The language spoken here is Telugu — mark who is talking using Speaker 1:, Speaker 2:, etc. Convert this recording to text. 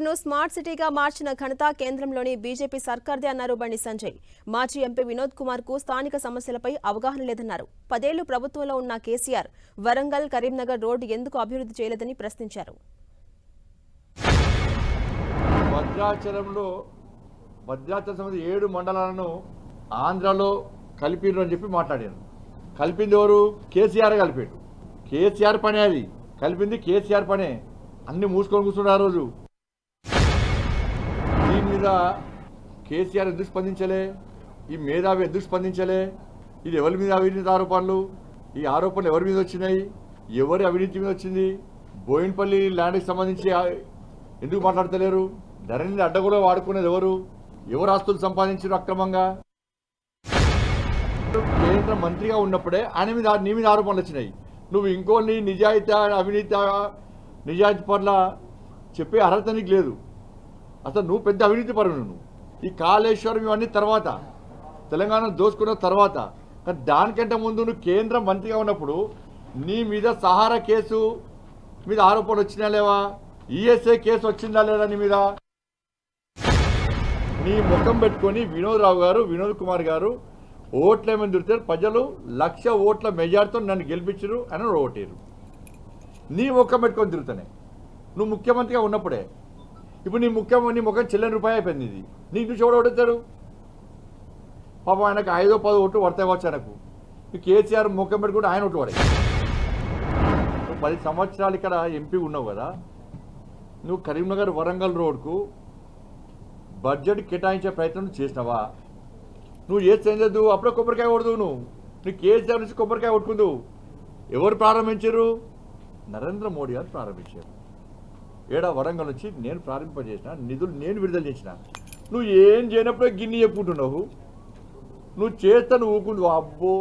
Speaker 1: హైదరాబాద్ను స్మార్ట్ సిటీగా మార్చిన ఘనత కేంద్రంలోని బీజేపీ సర్కార్దే అన్నారు బండి సంజయ్. మాజీ ఎంపీ వినోద్ కుమార్ కు స్థానిక సమస్యలపై అవగాహన లేదన్నారు. 10 ఏళ్లు ప్రభుత్వంలో ఉన్న కేసీఆర్ వరంగల్ కరీంనగర్ రోడ్డు ఎందుకు అభివృద్ధి చేయలేదని ప్రశ్నించారు.
Speaker 2: భద్రాచలంలో 7 మండలాలను ఆంధ్రలో కలిపిరు అని చెప్పి మాట్లాడాను. కలిపింది ఎవరు? కేసీఆర్ కలిపాడు. కేసీఆర్ పనే అది. కలిపింది కేసీఆర్ పనే. అన్ని మూసుకొని కూర్చున్నారు. ఆ రోజు దీని మీద కేసీఆర్ ఎందుకు స్పందించలే? ఈ మేధావి ఎందుకు స్పందించలే? ఇది ఎవరి మీద అవినీతి ఆరోపణలు? ఈ ఆరోపణలు ఎవరి మీద వచ్చినాయి? ఎవరి అవినీతి మీద వచ్చింది? బోయిన్పల్లి ల్యాండ్కి సంబంధించి ఎందుకు మాట్లాడతలేరు? ధరణిని అడ్డగోలు వాడుకునేది ఎవరు? ఎవరు ఆస్తులు సంపాదించారు అక్రమంగా? కేంద్ర మంత్రిగా ఉన్నప్పుడే ఆయన నీ మీద ఆరోపణలు వచ్చినాయి. నువ్వు ఇంకోని నిజాయితీ పట్ల చెప్పే అర్హత నీకు లేదు. అసలు నువ్వు పెద్ద అవినీతి పరువు. నువ్వు ఈ కాళేశ్వరం ఇవన్నీ తర్వాత, తెలంగాణ దోచుకున్న తర్వాత, కానీ దానికంటే ముందు నువ్వు కేంద్ర మంత్రిగా ఉన్నప్పుడు నీ మీద సహారా కేసు మీద ఆరోపణలు వచ్చినా లేవా? ఈఎస్ఐ కేసు వచ్చిందా లేదా నీ మీద? నీ ముఖం పెట్టుకొని వినోద్ కుమార్ గారు ఓట్లు ఏమని దొరికితే ప్రజలు 1,00,000 ఓట్ల మెజార్టీతో నన్ను గెలిపించరు అని ఓటేరు. నీ ముఖం పెట్టుకొని తిరుగుతానే నువ్వు ముఖ్యమంత్రిగా ఉన్నప్పుడే. ఇప్పుడు నీ ముఖం చెల్లని రూపాయి అయిపోయింది. ఇది నీకు చూసి ఎవడు ఓడతాడు? పాపం ఆయనకు 5-10 ఓట్లు పడతాయి వచ్చు. ఆయనకు కేసీఆర్ ముఖం పెట్టుకుంటే ఆయన ఓట్లు పడాయి. నువ్వు 10 సంవత్సరాలు ఇక్కడ ఎంపీ ఉన్నావు కదా. నువ్వు కరీంనగర్ వరంగల్ రోడ్కు బడ్జెట్ కేటాయించే ప్రయత్నం చేసినావా? నువ్వు చేయదు. అప్పుడే కొబ్బరికాయ కొడదు. నువ్వు కేసీఆర్ నుంచి కొబ్బరికాయ కొట్టుకుందు. ఎవరు ప్రారంభించారు? నరేంద్ర మోడీ గారు ప్రారంభించారు. వరంగల్ నుంచి నేను ప్రారంభింపజేసిన నిధులు నేను విడుదల చేసిన. నువ్వు ఏం చేయనప్పుడే గిన్ని చెప్పుకుంటున్నావు. నువ్వు చేస్తా నువ్వు ఊకుందు. అబ్బో.